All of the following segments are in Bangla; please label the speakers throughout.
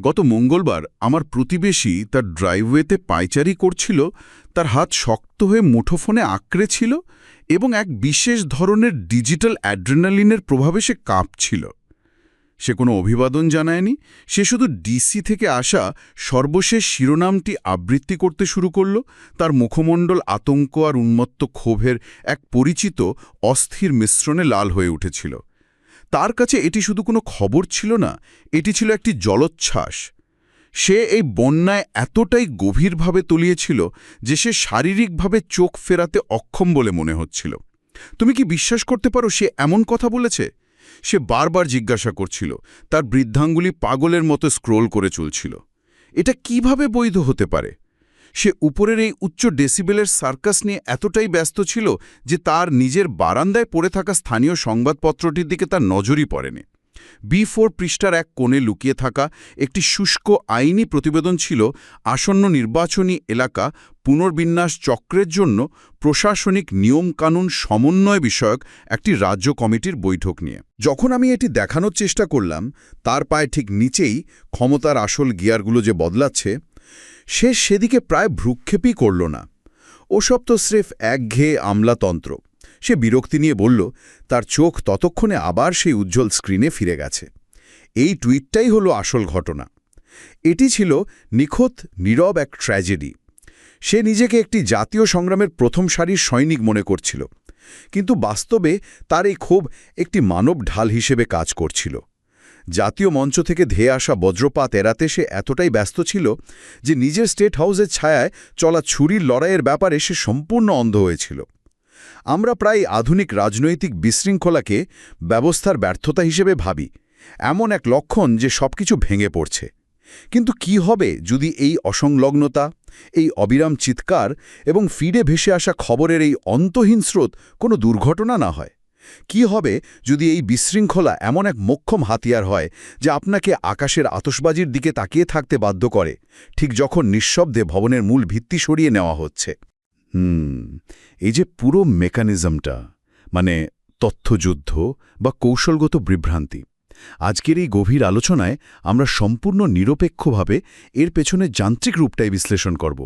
Speaker 1: গত মঙ্গলবার আমার প্রতিবেশী তার ড্রাইভওয়েতে পায়চারি করছিল, তার হাত শক্ত হয়ে মুঠোফোনে আঁকড়ে ছিল এবং এক বিশেষ ধরনের ডিজিটাল অ্যাড্রেনালিনের প্রভাবে সে কাঁপছিল। সে কোনো অভিবাদন জানায়নি, সে শুধু ডিসি থেকে আসা সর্বশেষ শিরোনামটি আবৃত্তি করতে শুরু করল। তার মুখমণ্ডল আতঙ্ক আর উন্মত্ত ক্ষোভের এক পরিচিত অস্থির মিশ্রণে লাল হয়ে উঠেছিল। তার কাছে এটি শুধু কোনো খবর ছিল না, এটি ছিল একটি জলোচ্ছ্বাস। সে এই বন্যায় এতটাই গভীরভাবে তলিয়েছিল যে সে শারীরিকভাবে চোখ ফেরাতে অক্ষম বলে মনে হচ্ছিল। তুমি কি বিশ্বাস করতে পারো সে এমন কথা বলেছে? সে বারবার জিজ্ঞাসা করছিল, তার বৃদ্ধাঙ্গুলি পাগলের মতো স্ক্রোল করে চলছিল। এটা কিভাবে বৈধ হতে পারে? সে উপরের এই উচ্চ ডেসিবেলের সার্কাস নিয়ে এতটাই ব্যস্ত ছিল যে তার নিজের বারান্দায় পড়ে থাকা স্থানীয় সংবাদপত্রটির দিকে তার নজরই পড়েনি। B4 পৃষ্ঠার এক কোণে লুকিয়ে থাকা একটি শুষ্ক আইনি প্রতিবেদন ছিল আসন্ন নির্বাচনী এলাকা পুনর্বিন্যাস চক্রের জন্য প্রশাসনিক নিয়মকানুন সমন্বয় বিষয়ক একটি রাজ্য কমিটির বৈঠক নিয়ে। যখন আমি এটি দেখানোর চেষ্টা করলাম, তার পায়ে ঠিক নিচেই ক্ষমতার আসল গিয়ারগুলো যে বদলাচ্ছে, সে সেদিকে প্রায় ভ্রুক্ষেপই করল না। ওসব তো স্রেফ একঘেয়ে আমলাতন্ত্র। সে বিরক্তি নিয়ে বলল, তার চোখ ততক্ষণে আবার সেই উজ্জ্বল স্ক্রিনে ফিরে গেছে। এই টুইটটাই হলো আসল ঘটনা। এটি ছিল নিখুঁত নীরব এক ট্র্যাজেডি। সে নিজেকে একটি জাতীয় সংগ্রামের প্রথম সারির সৈনিক মনে করছিল, কিন্তু বাস্তবে তার এই ক্ষোভ একটি মানব ঢাল হিসেবে কাজ করছিল। জাতীয় মঞ্চ থেকে ধেয়ে আসা বজ্রপাত এড়াতে সে এতটাই ব্যস্ত ছিল যে নিজের স্টেট হাউসের ছায়ায় চলা ছুরির লড়াইয়ের ব্যাপারে সে সম্পূর্ণ অন্ধ হয়েছিল। আমরা প্রায় আধুনিক রাজনৈতিক বিশৃঙ্খলাকে ব্যবস্থার ব্যর্থতা হিসেবে ভাবি, এমন এক লক্ষণ যে সবকিছু ভেঙে পড়ছে। কিন্তু কি হবে যদি এই অসংলগ্নতা, এই অবিরাম চিৎকার এবং ফিডে ভেসে আসা খবরের এই অন্তহীন স্রোত কোনো দুর্ঘটনা না হয়? কি হবে যদি এই বিশৃঙ্খলা এমন এক মোক্ষম হাতিয়ার হয় যা আপনাকে আকাশের আতশবাজির দিকে তাকিয়ে থাকতে বাধ্য করে, ঠিক যখন নিঃশব্দে ভবনের মূল ভিত্তি সরিয়ে নেওয়া হচ্ছে? এই যে পুরো মেকানিজমটা, মানে তথ্যযুদ্ধ বা কৌশলগত বিভ্রান্তি, আজকের এই গভীর আলোচনায় আমরা সম্পূর্ণ নিরপেক্ষভাবে এর পেছনে যান্ত্রিক রূপটাই বিশ্লেষণ করব।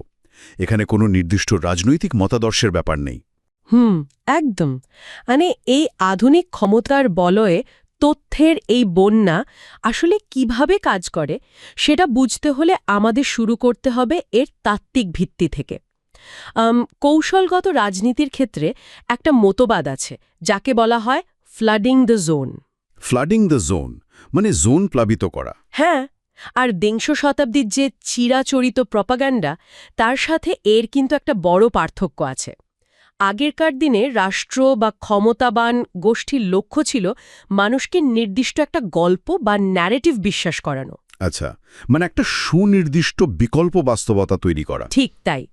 Speaker 1: এখানে কোনো নির্দিষ্ট রাজনৈতিক মতাদর্শের ব্যাপার নেই।
Speaker 2: একদম। মানে এই আধুনিক ক্ষমতার বলয়ে তথ্যের এই বন্যা আসলে কিভাবে কাজ করে সেটা বুঝতে হলে আমাদের শুরু করতে হবে এর তাত্ত্বিক ভিত্তি থেকে। কৌশলগত রাজনীতির ক্ষেত্রে একটা মতবাদ আছে যাকে বলা হয় flooding the zone.
Speaker 1: Flooding the zone মানে জোন প্লাবিত করা।
Speaker 2: হ্যাঁ, আর বিংশ শতাব্দীর যে চিরাচরিত প্রপাগান্ডা, তার সাথে এর কিন্তু একটা বড় পার্থক্য আছে। আগেরকার দিনে রাষ্ট্র বা ক্ষমতাবান গোষ্ঠীর লক্ষ্য ছিল মানুষকে নির্দিষ্ট একটা গল্প বা ন্যারেটিভ বিশ্বাস করানো।
Speaker 1: আচ্ছা, মানে একটা সুনির্দিষ্ট বিকল্প বাস্তবতা তৈরি করা।
Speaker 2: ঠিক তাই।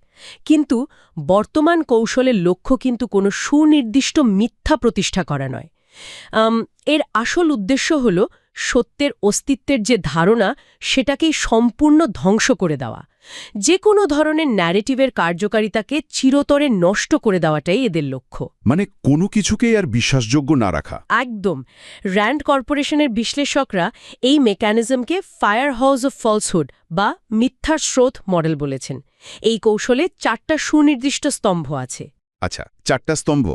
Speaker 2: কিন্তু বর্তমান কৌশলের লক্ষ্য কিন্তু কোনো সুনির্দিষ্ট মিথ্যা প্রতিষ্ঠা করা নয়। এর আসল উদ্দেশ্য হল সত্যের অস্তিত্বের যে ধারণা, সেটাকেই সম্পূর্ণ ধ্বংস করে দেওয়া। যে কোনো ধরনের ন্যারেটিভের কার্যকারিতাকে চিরতরে নষ্ট করে দেওয়াটাই এদের লক্ষ্য।
Speaker 1: মানে কোনো কিছুকেই আর বিশ্বাসযোগ্য না রাখা।
Speaker 2: একদম। র্যান্ড কর্পোরেশনের বিশ্লেষকরা এই মেকানিজমকে ফায়ার হাউস অফ ফলসহুড বা মিথ্যার স্রোত মডেল বলেছেন। এই কৌশলে 4টা সুনির্দিষ্ট স্তম্ভ আছে।
Speaker 1: আচ্ছা, 4টা স্তম্ভ,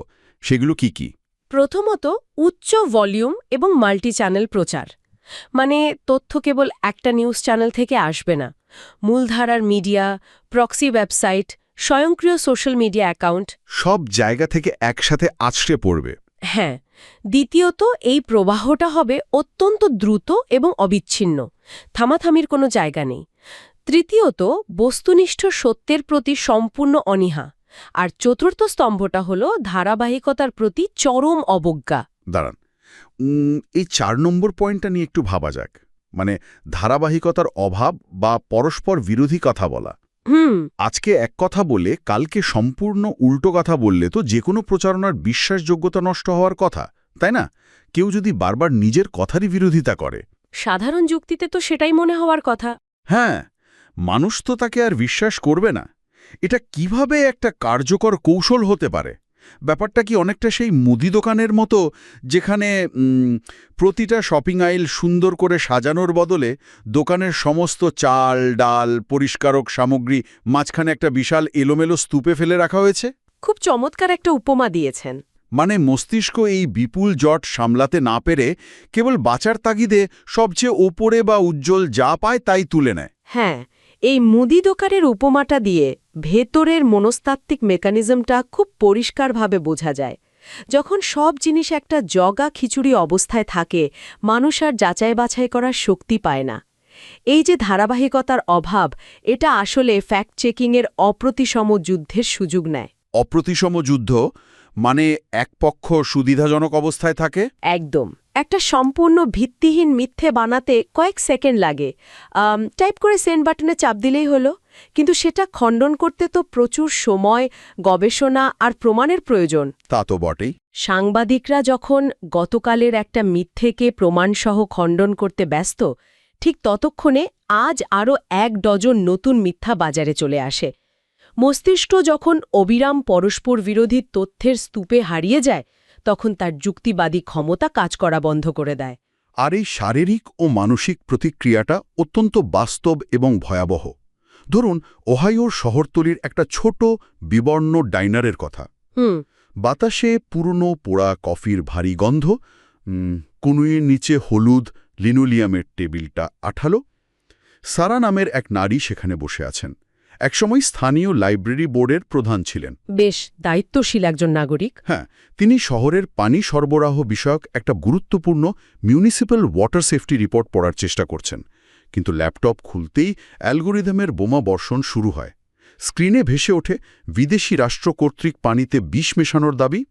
Speaker 1: সেগুলো কি কি?
Speaker 2: প্রথমত, উচ্চ ভলিউম এবং মাল্টি চ্যানেল প্রচার। মানে তথ্য কেবল একটা নিউজ চ্যানেল থেকে আসবে না। মূলধারার মিডিয়া, প্রক্সি ওয়েবসাইট, স্বয়ংক্রিয় সোশ্যাল মিডিয়া অ্যাকাউন্ট,
Speaker 1: সব জায়গা থেকে একসাথে আছড়ে পড়বে।
Speaker 2: হ্যাঁ। দ্বিতীয়ত, এই প্রবাহটা হবে অত্যন্ত দ্রুত এবং অবিচ্ছিন্ন, থামাথামির কোনো জায়গা নেই। তৃতীয়ত, বস্তুনিষ্ঠ সত্যের প্রতি সম্পূর্ণ অনীহা। আর চতুর্থ স্তম্ভটা হল ধারাবাহিকতার প্রতি চরম অবজ্ঞা।
Speaker 1: দাঁড়ান, এই 4 নম্বর পয়েন্টটা নিয়ে একটু ভাবা যাক। মানে ধারাবাহিকতার অভাব বা পরস্পর বিরোধী কথা বলা। আজকে এক কথা বলে কালকে সম্পূর্ণ উল্টো কথা বললে তো যে কোনো প্রচারণার বিশ্বাসযোগ্যতা নষ্ট হওয়ার কথা, তাই না? কেউ যদি বারবার নিজের কথারই বিরোধিতা করে,
Speaker 2: সাধারণ যুক্তিতে তো সেটাই মনে হওয়ার কথা।
Speaker 1: হ্যাঁ, মানুষ তো তাকে আর বিশ্বাস করবে না। এটা কিভাবে একটা কার্যকর কৌশল হতে পারে? ব্যাপারটা কি অনেকটা সেই মুদি দোকানের মতো, যেখানে প্রতিটা শপিং আইল সুন্দর করে সাজানোর বদলে দোকানের সমস্ত চাল, ডাল, পরিষ্কারক সামগ্রী মাঝখানে একটা বিশাল এলোমেলো স্তূপে ফেলে রাখা হয়েছে?
Speaker 2: খুব চমৎকার একটা উপমা দিয়েছেন।
Speaker 1: মানে মস্তিষ্ক এই বিপুল জট সামলাতে না পেরে কেবল বাঁচার তাগিদে সবচেয়ে ওপরে বা উজ্জ্বল যা পায় তাই তুলে নেয়।
Speaker 2: হ্যাঁ, এই মুদি দোকানের উপমাটা দিয়ে ভেতরের মনস্তাত্ত্বিক মেকানিজমটা খুব পরিষ্কারভাবে বোঝা যায়। যখন সব জিনিস একটা জগা খিচুড়ি অবস্থায় থাকে, মানুষ আর যাচাই বাছাই করার শক্তি পায় না। এই যে ধারাবাহিকতার অভাব, এটা আসলে ফ্যাক্ট চেকিংয়ের অপ্রতিসম যুদ্ধের সুযোগ নেয়।
Speaker 1: অপ্রতিসম যুদ্ধ মানে এক পক্ষ সুবিধাজনক অবস্থায় থাকে?
Speaker 2: একদম। একটা সম্পূর্ণ ভিত্তিহীন মিথ্যে বানাতে কয়েক সেকেন্ড লাগে, টাইপ করে সেন্ড বাটনে চাপ দিলেই হলো। কিন্তু সেটা খণ্ডন করতে তো প্রচুর সময়, গবেষণা আর প্রমাণের প্রয়োজন।
Speaker 1: তা তো বটেই।
Speaker 2: সাংবাদিকরা যখন গতকালের একটা মিথ্যেকে প্রমাণসহ খণ্ডন করতে ব্যস্ত, ঠিক ততক্ষণে আজ আরও ১ ডজন নতুন মিথ্যা বাজারে চলে আসে। মস্তিষ্ক যখন অবিরাম পরস্পর বিরোধী তথ্যের স্তূপে হারিয়ে যায়, তখন তার যুক্তিবাদী ক্ষমতা কাজ করা বন্ধ করে দেয়।
Speaker 1: আর এই শারীরিক ও মানসিক প্রতিক্রিয়াটা অত্যন্ত বাস্তব এবং ভয়াবহ। ধরুন, ওহাইওর শহরতলির একটা ছোট বিবর্ণ ডাইনারের কথা। বাতাসে পুরনো পোড়া কফির ভারী গন্ধ, কনুইয়ের নিচে হলুদ লিনোলিয়ামের টেবিলটা আঠালো। সারা নামের এক নারী সেখানে বসে আছেন। একসময় স্থানীয় লাইব্রেরি বোর্ডের প্রধান ছিলেন।
Speaker 2: বেশ দায়িত্বশীল একজন নাগরিক।
Speaker 1: হ্যাঁ, তিনি শহরের পানি সরবরাহ বিষয়ক একটা গুরুত্বপূর্ণ মিউনিসিপ্যাল ওয়াটার সেফটি রিপোর্ট পড়ার চেষ্টা করছেন। কিন্তু ল্যাপটপ খুলতেই অ্যালগোরিদমের বোমা বর্ষণ শুরু হয়। স্ক্রিনে ভেসে ওঠে বিদেশি রাষ্ট্র কর্তৃক পানিতে বিষ মেশানোর দাবি,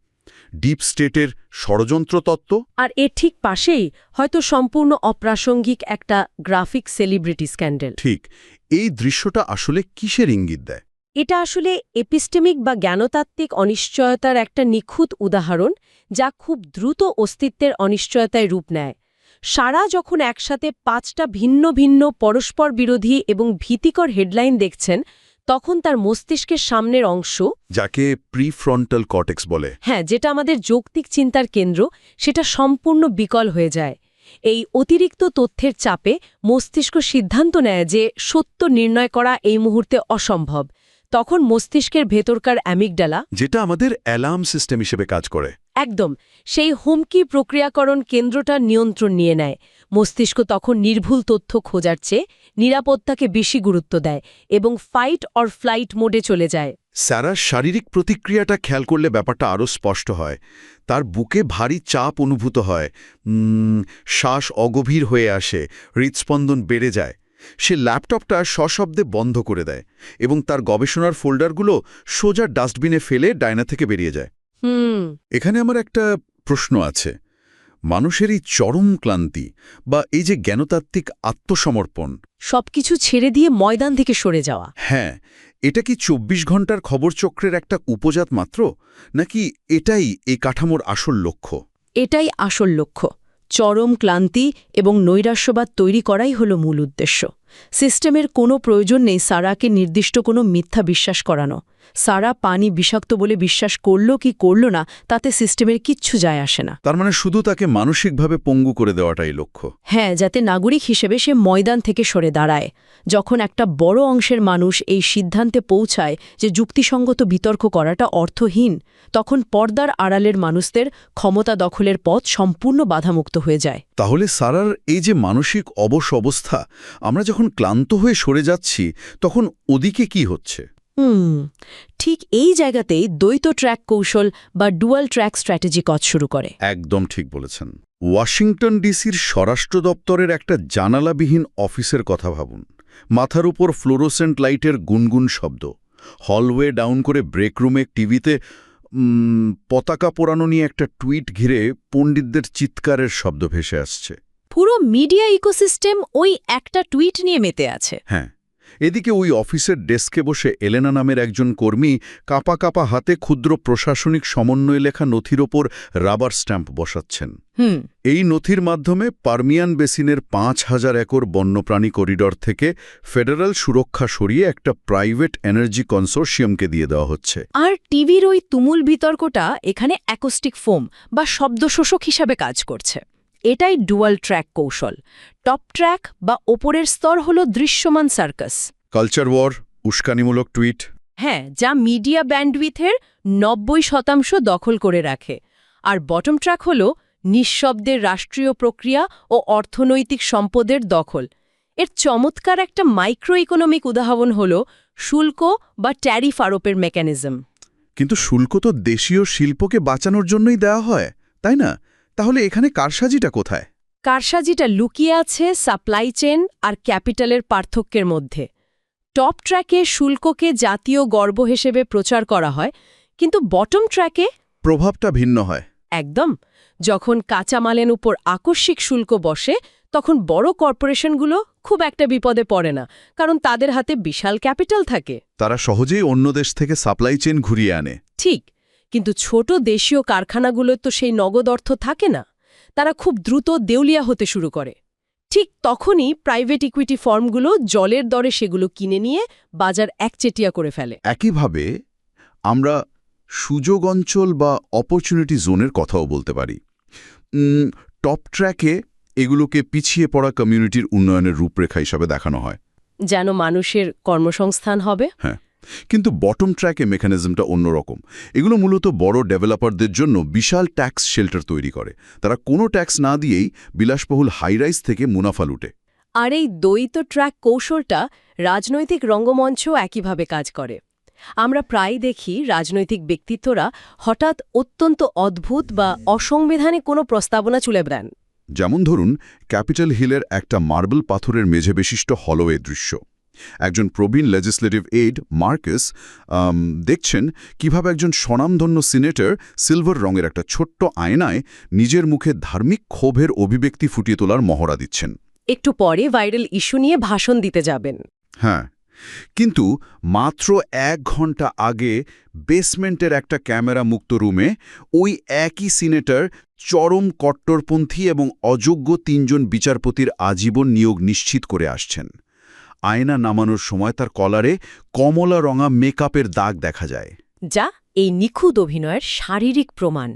Speaker 1: ডিপ স্টেটের ষড়যন্ত্র তত্ত্ব।
Speaker 2: আর এর ঠিক পাশেই হয়তো সম্পূর্ণ অপ্রাসঙ্গিক একটা গ্রাফিক সেলিব্রিটি স্ক্যান্ডেল।
Speaker 1: ঠিক, এই দৃশ্যটা আসলে কিসের ইঙ্গিত দেয়?
Speaker 2: এটা আসলে এপিস্টেমিক বা জ্ঞানতাত্ত্বিক অনিশ্চয়তার একটা নিখুঁত উদাহরণ, যা খুব দ্রুত অস্তিত্বের অনিশ্চয়তায় রূপ নেয়। সারা যখন একসাথে ৫টা ভিন্ন ভিন্ন পরস্পর বিরোধী এবং ভীতিকর হেডলাইন দেখছেন, তখন তার মস্তিষ্কের সামনের অংশ,
Speaker 1: যাকে প্রিফ্রন্টাল কর্টেক্স বলে,
Speaker 2: হ্যাঁ, যেটা আমাদের যৌক্তিক চিন্তার কেন্দ্র, সেটা সম্পূর্ণ বিকল হয়ে যায়। এই অতিরিক্ত তথ্যের চাপে মস্তিষ্ক সিদ্ধান্ত নেয় যে সত্য নির্ণয় করা এই মুহূর্তে অসম্ভব। তখন মস্তিষ্কের ভেতরকার অ্যামিগডালা,
Speaker 1: যেটা আমাদের অ্যালার্ম সিস্টেম হিসেবে কাজ করে,
Speaker 2: একদম সেই হুমকি প্রক্রিয়াকরণ কেন্দ্রটার নিয়ন্ত্রণ নিয়ে নেয়। মস্তিষ্ক তখন নির্ভুল তথ্য খোঁজার চেয়ে নিরাপত্তাকে বেশি গুরুত্ব দেয় এবং ফাইট অর ফ্লাইট মোডে চলে যায়।
Speaker 1: স্যারার শারীরিক প্রতিক্রিয়াটা খেয়াল করলে ব্যাপারটা আরও স্পষ্ট হয়। তার বুকে ভারী চাপ অনুভূত হয়, শ্বাস অগভীর হয়ে আসে, হৃদস্পন্দন বেড়ে যায়। সে ল্যাপটপটা সশব্দে বন্ধ করে দেয় এবং তার গবেষণার ফোল্ডারগুলো সোজা ডাস্টবিনে ফেলে ডায়না থেকে বেরিয়ে যায়। এখানে আমার একটা প্রশ্ন আছে। মানুষের এই চরম ক্লান্তি বা এই যে জ্ঞানতাত্ত্বিক আত্মসমর্পণ,
Speaker 2: সবকিছু ছেড়ে দিয়ে ময়দান থেকে সরে যাওয়া,
Speaker 1: হ্যাঁ, এটা কি ২৪ ঘন্টার খবরচক্রের একটা উপজাত মাত্র, নাকি এটাই এই কাঠামোর আসল লক্ষ্য?
Speaker 2: এটাই আসল লক্ষ্য। চরম ক্লান্তি এবং নৈরাশ্যবাদ তৈরি করাই হল মূল উদ্দেশ্য। সিস্টেমের কোনো প্রয়োজন নেই সারাকে নির্দিষ্ট কোনো মিথ্যা বিশ্বাস করানো। সারা পানি বিষাক্ত বলে বিশ্বাস করল কি করল না, তাতে সিস্টেমের কিচ্ছু যায় আসে না।
Speaker 1: তার মানে শুধু তাকে মানসিকভাবে পঙ্গু করে দেওয়াটাই লক্ষ্য।
Speaker 2: হ্যাঁ, যাতে নাগরিক হিসেবে সে ময়দান থেকে সরে দাঁড়ায়। যখন একটা বড় অংশের মানুষ এই সিদ্ধান্তে পৌঁছায় যে যুক্তিসঙ্গত বিতর্ক করাটা অর্থহীন, তখন পর্দার আড়ালের মানুষদের ক্ষমতা দখলের পথ সম্পূর্ণ বাধামুক্ত হয়ে যায়।
Speaker 1: তাহলে সারার এই যে মানসিক অবশ অবস্থা, আমরা যখন ক্লান্ত হয়ে সরে যাচ্ছি, তখন ওদিকে কি হচ্ছে?
Speaker 2: ঠিক এই জায়গাতেই দ্বৈত ট্র্যাক কৌশল বা ডুয়াল ট্র্যাক স্ট্র্যাটেজি কাজ শুরু করে।
Speaker 1: একদম ঠিক বলেছেন। ওয়াশিংটন ডিসির স্বরাষ্ট্র দপ্তরের একটা জানালাবিহীন অফিসের কথা ভাবুন। মাথার উপর ফ্লোরোসেন্ট লাইটের গুনগুন শব্দ, হলওয়ে ডাউন করে ব্রেকরুমে টিভিতে পতাকা পোড়ানো নিয়ে একটা টুইট ঘিরে পণ্ডিতদের চিৎকারের শব্দ ভেসে আসছে।
Speaker 2: পুরো মিডিয়া ইকোসিস্টেম ওই একটা টুইট নিয়ে মেতে আছে।
Speaker 1: হ্যাঁ, এদিকে ওই অফিসের ডেস্কে বসে এলেনা নামের একজন কর্মী কাঁপা কাঁপা হাতে ক্ষুদ্র প্রশাসনিক সমন্বয় লেখা নথির ওপর রাবার স্ট্যাম্প বসাচ্ছেন। এই নথির মাধ্যমে পার্মিয়ান বেসিনের ৫,০০০ একর বন্যপ্রাণী করিডর থেকে ফেডারেল সুরক্ষা সরিয়ে একটা প্রাইভেট এনার্জি কনসোর্শিয়ামকে দিয়ে দেওয়া হচ্ছে।
Speaker 3: আর টিভির ওই তুমুল বিতর্কটা এখানে অ্যাকোস্টিক ফোম বা শব্দশোষক হিসাবে কাজ করছে। এটাই ডুয়াল ট্র্যাক কৌশল। টপ ট্র্যাক বা ওপরের স্তর হল দৃশ্যমান সার্কাস,
Speaker 1: কালচার ওয়ার, উস্কানিমূলক টুইট,
Speaker 3: হ্যাঁ, যা মিডিয়া ব্যান্ডউইথের ৯০% দখল করে রাখে। আর বটম ট্র্যাক হল নিঃশব্দের রাষ্ট্রীয় প্রক্রিয়া ও অর্থনৈতিক সম্পদের দখল। এর চমৎকার একটা মাইক্রো ইকোনমিক উদাহরণ হল শুল্ক বা ট্যারিফ আরোপের মেকানিজম।
Speaker 1: কিন্তু শুল্ক তো দেশীয় শিল্পকে বাঁচানোর জন্যই দেওয়া হয়, তাই না? তাহলে এখানে কারসাজিটা কোথায়?
Speaker 3: কারসাজিটা লুকিয়ে আছে সাপ্লাই চেন আর ক্যাপিটালের পার্থক্যের মধ্যে। টপ ট্র্যাকে শুল্ককে জাতীয় গর্ব হিসেবে প্রচার করা হয়, কিন্তু বটম ট্র্যাকে
Speaker 1: প্রভাবটা ভিন্ন হয়।
Speaker 3: একদম। যখন কাঁচামালের উপর আকস্মিক শুল্ক বসে, তখন বড় কর্পোরেশনগুলো খুব একটা বিপদে পড়ে না, কারণ তাদের হাতে বিশাল ক্যাপিটাল থাকে।
Speaker 1: তারা সহজেই অন্য দেশ থেকে সাপ্লাই চেন ঘুরিয়ে আনে।
Speaker 3: ঠিক, কিন্তু ছোট দেশীয় কারখানাগুলোর তো সেই নগদ অর্থ থাকে না। তারা খুব দ্রুত দেউলিয়া হতে শুরু করে। ঠিক তখনই প্রাইভেট ইকুইটি ফার্মগুলো জলের দরে সেগুলো কিনে নিয়ে বাজার একচেটিয়া করে ফেলে।
Speaker 1: একইভাবে আমরা সুযোগ অঞ্চল বা অপরচুনিটি জোনের কথাও বলতে পারি। টপ ট্র্যাকে এগুলোকে পিছিয়ে পড়া কমিউনিটির উন্নয়নের রূপরেখা হিসাবে দেখানো হয়,
Speaker 3: যেন মানুষের কর্মসংস্থান হবে।
Speaker 1: হ্যাঁ, কিন্তু বটম ট্র্যাকে মেকানিজমটা অন্যরকম। এগুলো মূলত বড় ডেভেলপারদের জন্য বিশাল ট্যাক্স শেল্টার তৈরি করে। তারা কোনো ট্যাক্স না দিয়েই বিলাসবহুল হাইরাইজ থেকে মুনাফা লুটে।
Speaker 3: আর এই দ্বৈত ট্র্যাক কৌশলটা রাজনৈতিক রঙ্গমঞ্চেও একইভাবে কাজ করে। আমরা প্রায় দেখি রাজনৈতিক ব্যক্তিত্বরা হঠাৎ অত্যন্ত অদ্ভুত বা অসংবিধানিক কোনো প্রস্তাবনা তুলে দেন।
Speaker 1: যেমন ধরুন ক্যাপিটাল হিলের একটা মার্বেল পাথরের মেঝে বিশিষ্ট হলওয়ে দৃশ্য। একজন প্রবীণ লেজিসলেটিভ এইড মার্কাস দেখছেন কিভাবে একজন স্বনামধন্য সিনেটর সিলভার রঙের একটা ছোট্ট আয়নায় নিজের মুখে ধার্মিক ক্ষোভের অভিব্যক্তি ফুটিয়ে তোলার মহড়া দিচ্ছেন।
Speaker 3: একটু পরে ভাইরাল ইস্যু নিয়ে ভাষণ দিতে যাবেন।
Speaker 1: হ্যাঁ, কিন্তু মাত্র ১ ঘন্টা আগে বেসমেন্টের একটা ক্যামেরা মুক্ত রুমে ওই একই সিনেটর চরম কট্টরপন্থী এবং অযোগ্য ৩ জন বিচারপতির আজীবন নিয়োগ নিশ্চিত করে আসছেন। আয়না নামানোর সময় তার কলারে কমলা রঙা মেকআপের দাগ দেখা যায়,
Speaker 3: যা এই নিখুঁত অভিনয়ের শারীরিক প্রমাণ।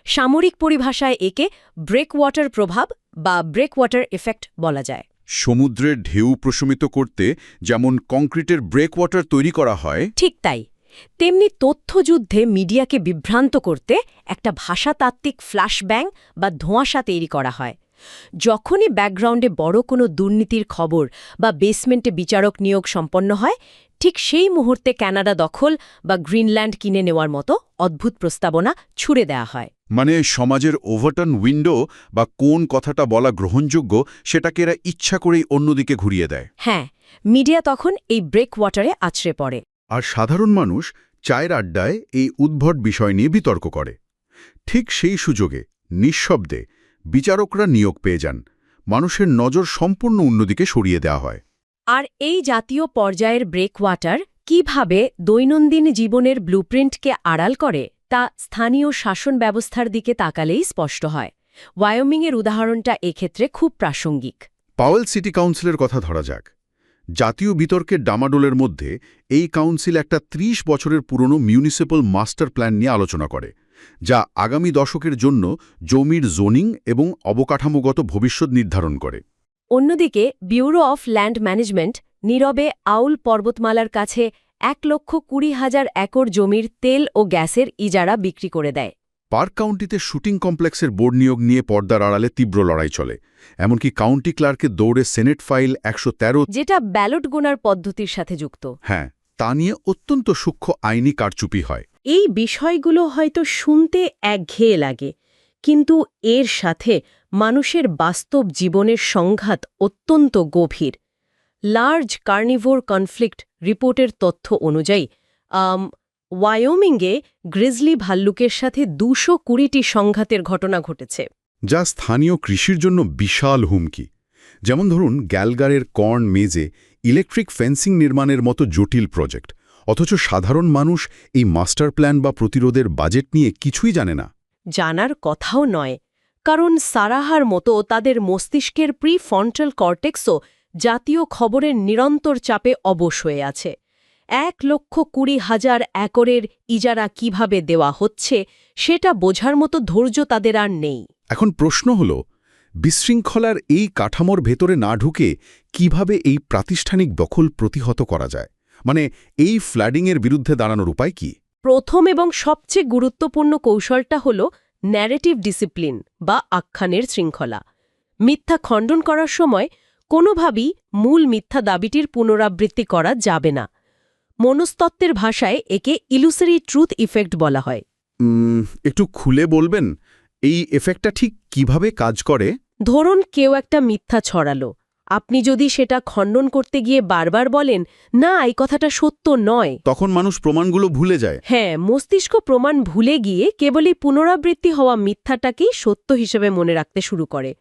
Speaker 3: সামরিক পরিভাষায় একে ব্রেকওয়াটার প্রভাব বা ব্রেকওয়াটার এফেক্ট বলা যায়।
Speaker 1: সমুদ্রের ঢেউ প্রশমিত করতে যেমন কংক্রিটের ব্রেকওয়াটার তৈরি করা হয়,
Speaker 3: ঠিক তাই। তেমনি তথ্যযুদ্ধে মিডিয়াকে বিভ্রান্ত করতে একটা ভাষাতাত্ত্বিক ফ্ল্যাশব্যাং বা ধোঁয়াশা তৈরি করা হয়। যখনই ব্যাকগ্রাউন্ডে বড় কোনো দুর্নীতির খবর বা বেসমেন্টে বিচারক নিয়োগ সম্পন্ন হয়, ঠিক সেই মুহূর্তে কানাডা দখল বা গ্রিনল্যান্ড কিনে নেওয়ার মতো অদ্ভুত প্রস্তাবনা ছুড়ে দেওয়া হয়।
Speaker 1: মানে সমাজের ওভারটার্ন উইন্ডো বা কোন কথাটা বলা গ্রহণযোগ্য সেটাকে এরা ইচ্ছা করেই অন্যদিকে ঘুরিয়ে দেয়।
Speaker 3: হ্যাঁ, মিডিয়া তখন এই ব্রেকওয়াটারে আছড়ে পড়ে।
Speaker 1: আর সাধারণ মানুষ চায়ের আড্ডায় এই উদ্ভট বিষয় নিয়ে বিতর্ক করে। ঠিক সেই সুযোগে নিঃশব্দে বিচারকরা নিয়োগ পেয়ে যান। মানুষের নজর সম্পূর্ণ অন্যদিকে সরিয়ে দেওয়া হয়।
Speaker 3: আর এই জাতীয় পর্যায়ের ব্রেকওয়াটার কিভাবে দৈনন্দিন জীবনের ব্লুপ্রিন্টকে আড়াল করে তা স্থানীয় শাসন ব্যবস্থার দিকে তাকালেই স্পষ্ট হয়। ওয়ায়োমিংয়ের উদাহরণটা এক্ষেত্রে খুব প্রাসঙ্গিক।
Speaker 1: পাওয়েল সিটি কাউন্সিলের কথা ধরা যাক। জাতীয় বিতর্কের ডামাডোলের মধ্যে এই কাউন্সিল একটা ৩০ বছরের পুরনো মিউনিসিপ্যাল মাস্টার প্ল্যান নিয়ে আলোচনা করে, যা আগামী দশকের জন্য জমির জোনিং এবং অবকাঠামোগত ভবিষ্যৎ নির্ধারণ করে।
Speaker 3: অন্যদিকে ব্যুরো অফ ল্যান্ড ম্যানেজমেন্ট নীরবে আউল পর্বতমালার কাছে ১,২০,০০০ একর জমির তেল ও গ্যাসের ইজারা বিক্রি করে দেয়।
Speaker 1: পার্ক কাউন্টিতে শুটিং কমপ্লেক্সের বোর্ড নিয়োগ নিয়ে পর্দার আড়ালে তীব্র লড়াই চলে। এমনকি কাউন্টি ক্লার্কের দৌড়ে সেনেট ফাইল ১১৩,
Speaker 3: যেটা ব্যালট গোনার পদ্ধতির সাথে যুক্ত,
Speaker 1: হ্যাঁ, তা নিয়ে অত্যন্ত সূক্ষ্ম আইনি কারচুপি হয়।
Speaker 3: এই বিষয়গুলো হয়তো শুনতে একঘেয়ে লাগে, কিন্তু এর সাথে মানুষের বাস্তব জীবনের সংঘাত অত্যন্ত গভীর। লার্জ কার্নিভোর কনফ্লিক্ট রিপোর্টের তথ্য অনুযায়ী ওয়ায়োমিংয়ে গ্রিজলি ভাল্লুকের সাথে ২২০টি সংঘাতের ঘটনা ঘটেছে,
Speaker 1: যা স্থানীয় কৃষির জন্য বিশাল হুমকি। যেমন ধরুন গ্যালগারের কর্ন মেজে ইলেকট্রিক ফেন্সিং নির্মাণের মতো জটিল প্রজেক্ট, অথচ সাধারণ মানুষ এই মাস্টার প্ল্যান বা প্রতিরোধের বাজেট নিয়ে কিছুই জানে না।
Speaker 3: জানার কথাও নয়, কারণ সারাহার মতো তাদের মস্তিষ্কের প্রিফ্রন্টাল কর্টেক্সও জাতীয় খবরের নিরন্তর চাপে অবশ হয়ে আছে। 1,20,000 একরের ইজারা কিভাবে দেওয়া হচ্ছে সেটা বোঝার মতো ধৈর্য তাদের আর নেই।
Speaker 1: এখন প্রশ্ন হল, বিশৃঙ্খলার এই কাঠামোর ভেতরে না ঢুকে কিভাবে এই প্রাতিষ্ঠানিক দখল প্রতিহত করা যায়? মানে এই ফ্লাডিংয়ের বিরুদ্ধে দাঁড়ানোর উপায় কি?
Speaker 3: প্রথম এবং সবচেয়ে গুরুত্বপূর্ণ কৌশলটা হল ন্যারেটিভ ডিসিপ্লিন বা আখ্যানের শৃঙ্খলা। মিথ্যা খণ্ডন করার সময় কোনোভাবেই মূল মিথ্যা দাবিটির পুনরাবৃত্তি করা যাবে না। মনস্তত্ত্বের ভাষায় একে ইলুসরি ট্রুথ ইফেক্ট বলা হয়।
Speaker 1: একটু খুলে বলবেন এই এফেক্টটা ঠিক কিভাবে কাজ করে?
Speaker 3: ধরুন কেউ একটা মিথ্যা ছড়ালো, আপনি যদি সেটা খণ্ডন করতে গিয়ে বারবার বলেন, না এই কথাটা সত্য নয়,
Speaker 1: তখন মানুষ প্রমাণগুলো ভুলে যায়।
Speaker 3: হ্যাঁ, মস্তিষ্ক প্রমাণ ভুলে গিয়ে কেবলই পুনরাবৃত্তি হওয়া মিথ্যাটাকেই সত্য হিসেবে মনে রাখতে শুরু করে।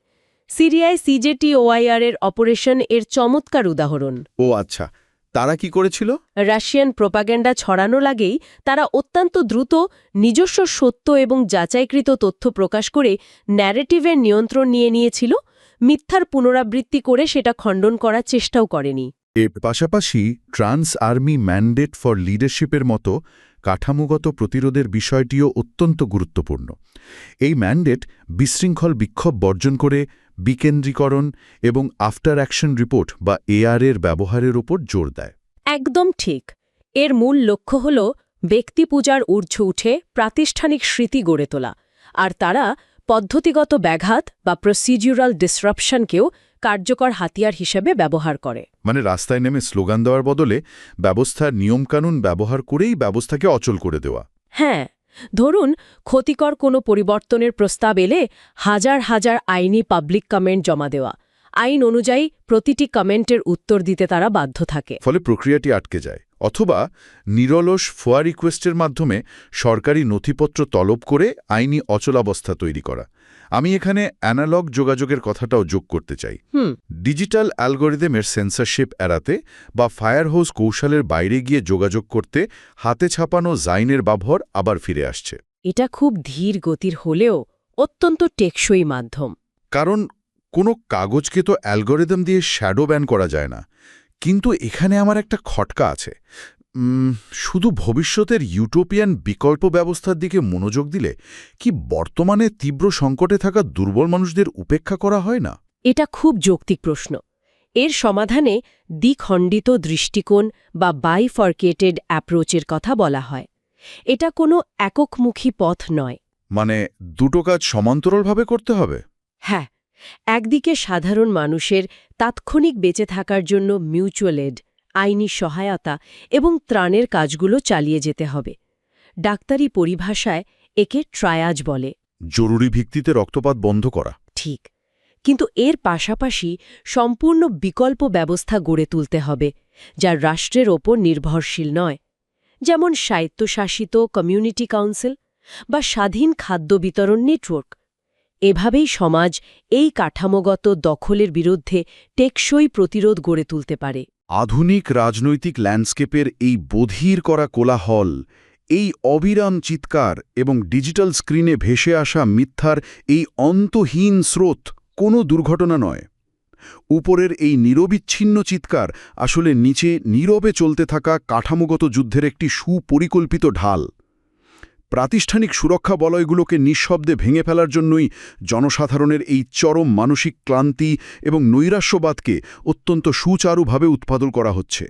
Speaker 3: সিরিয়ায় CJTOIR এর অপারেশন এর চমৎকার উদাহরণ।
Speaker 1: ও আচ্ছা, তারা কি করেছিল?
Speaker 3: রাশিয়ান প্রোপাগ্যান্ডা ছড়ানো লাগেই তারা অত্যন্ত দ্রুত নিজস্ব সত্য এবং যাচাইকৃত তথ্য প্রকাশ করে ন্যারেটিভের নিয়ন্ত্রণ নিয়ে নিয়েছিল, মিথ্যার পুনরাবৃত্তি করে সেটা খণ্ডন করার চেষ্টাও করেনি।
Speaker 1: এর পাশাপাশি ট্রান্স আর্মি ম্যান্ডেট ফর লিডারশিপের মতো কাঠামোগত প্রতিরোধের বিষয়টিও অত্যন্ত গুরুত্বপূর্ণ। এই ম্যান্ডেট বিশৃঙ্খল বিক্ষোভ বর্জন করে বিকেন্দ্রীকরণ এবং আফটার অ্যাকশন রিপোর্ট বা AR এর ব্যবহারের ওপর জোর দেয়।
Speaker 3: একদম ঠিক। এর মূল লক্ষ্য হল ব্যক্তি পূজার ঊর্ধ্বে উঠে প্রাতিষ্ঠানিক স্মৃতি গড়ে তোলা, আর তারা পদ্ধতিগত ব্যাঘাত বা প্রসিডিউরাল ডিসরাপশনকেও কার্যকর হাতিয়ার হিসেবে ব্যবহার করে।
Speaker 1: মানে রাস্তায় নেমে স্লোগান দেওয়ার বদলে ব্যবস্থার নিয়মকানুন ব্যবহার করেই ব্যবস্থাকে অচল করে দেওয়া।
Speaker 3: হ্যাঁ, ধরুন ক্ষতিকর কোনো পরিবর্তনের প্রস্তাব এলে হাজার হাজার আইনি পাবলিক কমেন্ট জমা দেওয়া, আইন অনুযায়ী প্রতিটি কমেন্টের উত্তর দিতে তারা বাধ্য থাকে।
Speaker 1: ফলে প্রক্রিয়াটি আটকে যায়। অথবা নিরলস ফোয়া রিকোয়েস্টের মাধ্যমে সরকারি নথিপত্র তলব করে আইনি অচলাবস্থা তৈরি করা। আমি এখানে অ্যানালগ যোগাযোগের কথাটাও যোগ করতে চাই। ডিজিটাল অ্যালগোরিদমের সেন্সরশিপ এড়াতে বা ফায়ার হোস কৌশলের বাইরে গিয়ে যোগাযোগ করতে হাতে ছাপানো জাইনের ব্যবহার আবার ফিরে আসছে।
Speaker 3: এটা খুব ধীর গতির হলেও অত্যন্ত টেকসই মাধ্যম।
Speaker 1: কারণ কোনো কাগজকে তো অ্যালগোরিদম দিয়ে শ্যাডো ব্যান করা যায় না। কিন্তু এখানে আমার একটা খটকা আছে। শুধু ভবিষ্যতের ইউটোপিয়ান বিকল্প ব্যবস্থার দিকে মনোযোগ দিলে কি বর্তমানে তীব্র সংকটে থাকা দুর্বল মানুষদের উপেক্ষা করা হয় না?
Speaker 3: এটা খুব যৌক্তিক প্রশ্ন। এর সমাধানে দ্বিখণ্ডিত দৃষ্টিকোণ বা বাইফর্কেটেড অ্যাপ্রোচের কথা বলা হয়। এটা কোনো এককমুখী পথ নয়।
Speaker 1: মানে দুটো কাজ সমান্তরালভাবে করতে হবে?
Speaker 3: হ্যাঁ, একদিকে সাধারণ মানুষের তাৎক্ষণিক বেঁচে থাকার জন্য মিউচুয়াল এড, আইনি সহায়তা এবং ত্রাণের কাজগুলো চালিয়ে যেতে হবে। ডাক্তারি পরিভাষায় একে ট্রায়াজ বলে।
Speaker 1: জরুরি ভিত্তিতে রক্তপাত বন্ধ করা।
Speaker 3: ঠিক, কিন্তু এর পাশাপাশি সম্পূর্ণ বিকল্প ব্যবস্থা গড়ে তুলতে হবে, যা রাষ্ট্রের ওপর নির্ভরশীল নয়, যেমন স্বায়ত্তশাসিত কমিউনিটি কাউন্সিল বা স্বাধীন খাদ্য বিতরণ নেটওয়ার্ক। এভাবেই সমাজ এই কাঠামোগত দখলের বিরুদ্ধে টেকসই প্রতিরোধ গড়ে তুলতে পারে।
Speaker 1: আধুনিক রাজনৈতিক ল্যান্ডস্কেপের এই বধির করা কোলাহল, এই অবিরাম চিৎকার এবং ডিজিটাল স্ক্রিনে ভেসে আসা মিথ্যার এই অন্তহীন স্রোত কোনো দুর্ঘটনা নয়। উপরের এই নিরবিচ্ছিন্ন চিৎকার আসলে নিচে নীরবে চলতে থাকা কাঠামোগত যুদ্ধের একটি সুপরিকল্পিত ঢাল। প্রাতিষ্ঠানিক সুরক্ষা বলয়গুলোকে নিঃশব্দে ভেঙে ফেলার জন্যই জনসাধারণের এই চরম মানসিক ক্লান্তি এবং নৈরাশ্যবাদকে অত্যন্ত সুচারুভাবে উৎপাদন করা হচ্ছে।